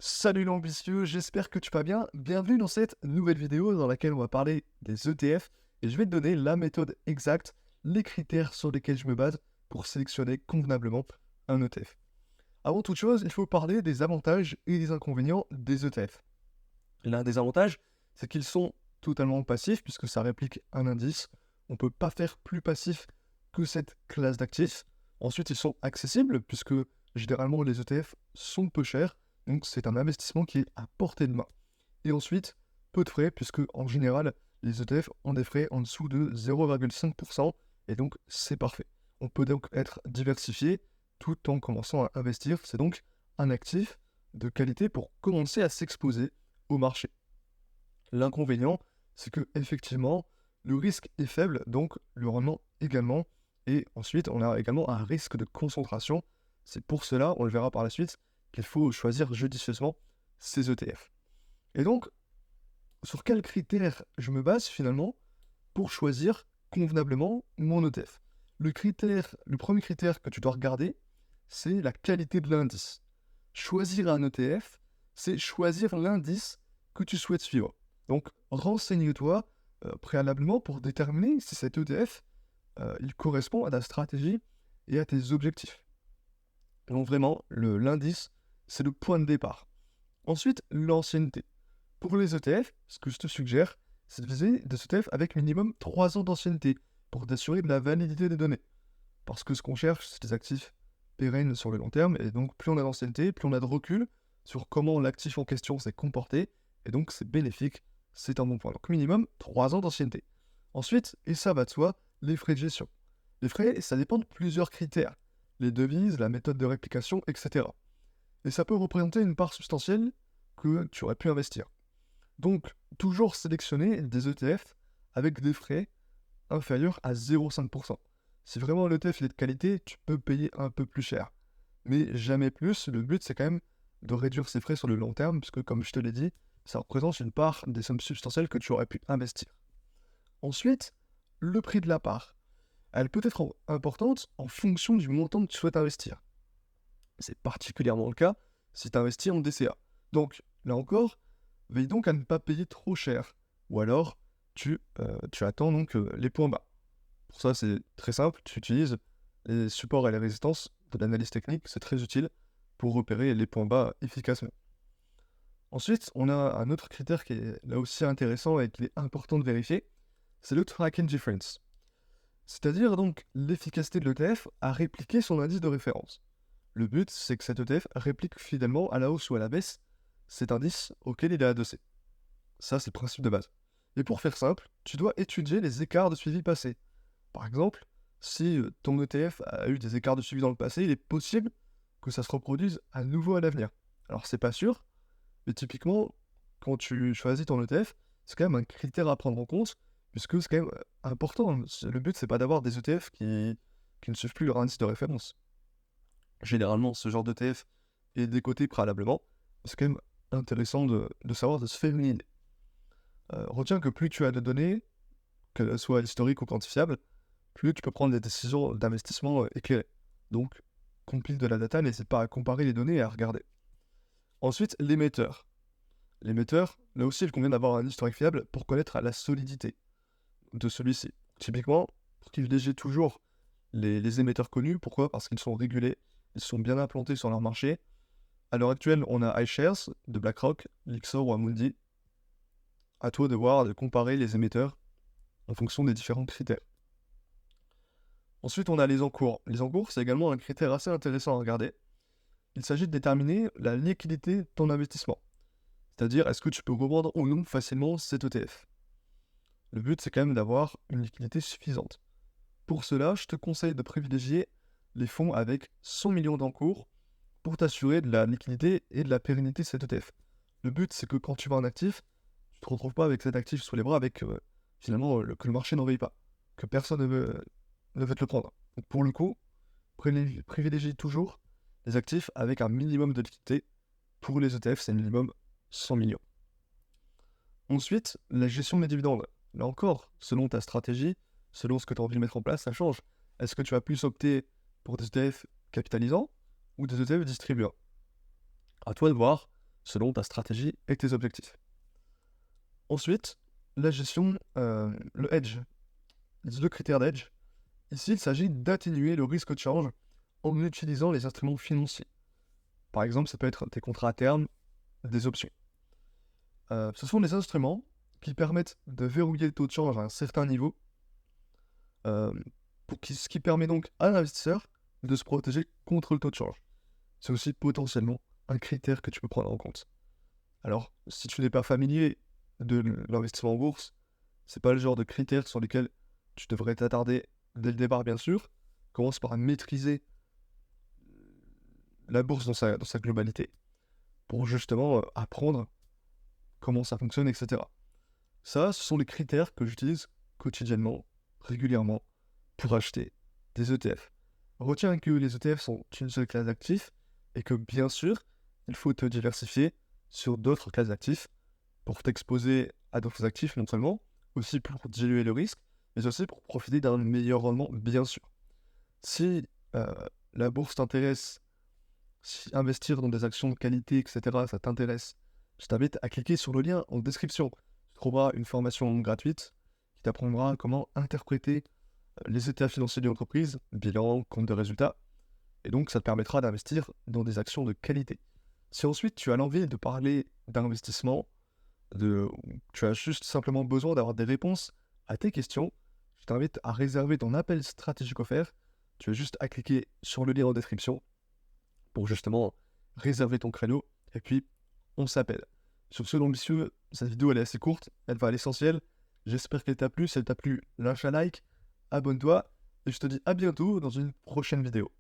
Salut l'ambitieux, j'espère que tu vas bien. Bienvenue dans cette nouvelle vidéo dans laquelle on va parler des ETF et je vais te donner la méthode exacte, les critères sur lesquels je me base pour sélectionner convenablement un ETF. Avant toute chose, il faut parler des avantages et des inconvénients des ETF. L'un des avantages, c'est qu'ils sont totalement passifs puisque ça réplique un indice. On ne peut pas faire plus passif que cette classe d'actifs. Ensuite, ils sont accessibles puisque généralement les ETF sont peu chers. Donc c'est un investissement qui est à portée de main. Et ensuite, peu de frais puisque en général, les ETF ont des frais en dessous de 0,5% et donc c'est parfait. On peut donc être diversifié tout en commençant à investir. C'est donc un actif de qualité pour commencer à s'exposer au marché. L'inconvénient, c'est que effectivement, le risque est faible, donc le rendement également. Et ensuite, on a également un risque de concentration. C'est pour cela, on le verra par la suite, qu'il faut choisir judicieusement ces ETF. Et donc, sur quels critères je me base finalement pour choisir convenablement mon ETF? Le premier critère que tu dois regarder, c'est la qualité de l'indice. Choisir un ETF, c'est choisir l'indice que tu souhaites suivre. Donc, renseigne-toi préalablement pour déterminer si cet ETF il correspond à ta stratégie et à tes objectifs. Donc vraiment, l'indice, c'est le point de départ. Ensuite, l'ancienneté. Pour les ETF, ce que je te suggère, c'est de viser des ETF avec minimum 3 ans d'ancienneté pour t'assurer de la validité des données. Parce que ce qu'on cherche, c'est des actifs pérennes sur le long terme, et donc plus on a d'ancienneté, plus on a de recul sur comment l'actif en question s'est comporté, et donc c'est bénéfique, c'est un bon point. Donc minimum 3 ans d'ancienneté. Ensuite, et ça va de soi, les frais de gestion. Les frais, ça dépend de plusieurs critères. Les devises, la méthode de réplication, etc. Et ça peut représenter une part substantielle que tu aurais pu investir. Donc, toujours sélectionner des ETF avec des frais inférieurs à 0,5%. Si vraiment l'ETF il est de qualité, tu peux payer un peu plus cher. Mais jamais plus, le but c'est quand même de réduire ses frais sur le long terme, puisque comme je te l'ai dit, ça représente une part des sommes substantielles que tu aurais pu investir. Ensuite, le prix de la part. Elle peut être importante en fonction du montant que tu souhaites investir. C'est particulièrement le cas si tu investis en DCA. Donc, là encore, veille donc à ne pas payer trop cher. Ou alors, tu attends donc les points bas. Pour ça, c'est très simple, tu utilises les supports et les résistances de l'analyse technique, c'est très utile pour repérer les points bas efficacement. Ensuite, on a un autre critère qui est là aussi intéressant et qu'il est important de vérifier, c'est le tracking difference. C'est-à-dire donc l'efficacité de l'ETF à répliquer son indice de référence. Le but, c'est que cet ETF réplique fidèlement à la hausse ou à la baisse cet indice auquel il est adossé. Ça, c'est le principe de base. Et pour faire simple, tu dois étudier les écarts de suivi passés. Par exemple, si ton ETF a eu des écarts de suivi dans le passé, il est possible que ça se reproduise à nouveau à l'avenir. Alors c'est pas sûr, mais typiquement, quand tu choisis ton ETF, c'est quand même un critère à prendre en compte, puisque c'est quand même important. Le but, c'est pas d'avoir des ETF qui ne suivent plus leur indice de référence. Généralement, ce genre d'ETF est décoté préalablement. C'est quand même intéressant de savoir, de se faire une idée. Retiens que plus tu as de données, qu'elles soient historiques ou quantifiables, plus tu peux prendre des décisions d'investissement éclairées. Donc, compile de la data, n'hésite pas à comparer les données et à regarder. Ensuite, l'émetteur. L'émetteur, là aussi, il convient d'avoir un historique fiable pour connaître la solidité de celui-ci. Typiquement, privilégier toujours les émetteurs connus. Pourquoi? Parce qu'ils sont régulés, ils sont bien implantés sur leur marché. À l'heure actuelle, on a iShares de BlackRock, Lyxor ou Amundi. À toi de voir, de comparer les émetteurs en fonction des différents critères. Ensuite, on a les encours. Les encours, c'est également un critère assez intéressant à regarder. Il s'agit de déterminer la liquidité de ton investissement. C'est-à-dire, est-ce que tu peux revendre ou non facilement cet ETF. Le but, c'est quand même d'avoir une liquidité suffisante. Pour cela, je te conseille de privilégier les fonds avec 100 millions d'encours pour t'assurer de la liquidité et de la pérennité de cet ETF. Le but, c'est que quand tu vends un actif, tu ne te retrouves pas avec cet actif sous les bras avec finalement que le marché n'en veuille pas, que personne ne veut te le prendre. Donc pour le coup, privilégie toujours les actifs avec un minimum de liquidité. Pour les ETF, c'est minimum 100 millions. Ensuite, la gestion des dividendes. Là encore, selon ta stratégie, selon ce que tu as envie de mettre en place, ça change. Est-ce que tu vas plus opter pour des ETF capitalisants ou des ETF distribuants? À toi de voir selon ta stratégie et tes objectifs. Ensuite, la gestion, le hedge, le critère d'edge. Ici, il s'agit d'atténuer le risque de change en utilisant les instruments financiers. Par exemple, ça peut être des contrats à terme, des options. Ce sont des instruments qui permettent de verrouiller le taux de change à un certain niveau, ce qui permet donc à l'investisseur de se protéger contre le taux de change. C'est aussi potentiellement un critère que tu peux prendre en compte. Alors, si tu n'es pas familier de l'investissement en bourse, c'est pas le genre de critères sur lesquels tu devrais t'attarder dès le départ, bien sûr. Commence par maîtriser la bourse dans sa globalité pour justement apprendre comment ça fonctionne, etc. Ça, ce sont les critères que j'utilise quotidiennement, régulièrement, pour acheter des ETF. Retiens que les ETF sont une seule classe d'actifs et que bien sûr, il faut te diversifier sur d'autres classes d'actifs pour t'exposer à d'autres actifs non seulement, aussi pour diluer le risque, mais aussi pour profiter d'un meilleur rendement, bien sûr. Si la bourse t'intéresse, si investir dans des actions de qualité, etc., ça t'intéresse, je t'invite à cliquer sur le lien en description. Tu trouveras une formation gratuite qui t'apprendra comment interpréter les états financiers d'une entreprise, bilan, compte de résultats, et donc ça te permettra d'investir dans des actions de qualité. Si ensuite tu as l'envie de parler d'investissement, tu as juste simplement besoin d'avoir des réponses à tes questions, je t'invite à réserver ton appel stratégique offert. Tu as juste à cliquer sur le lien en description pour justement réserver ton créneau, et puis on s'appelle. Sur ce, ambitieux, cette vidéo elle est assez courte, elle va à l'essentiel. J'espère qu'elle t'a plu. Si elle t'a plu, lâche un like, abonne-toi, et je te dis à bientôt dans une prochaine vidéo.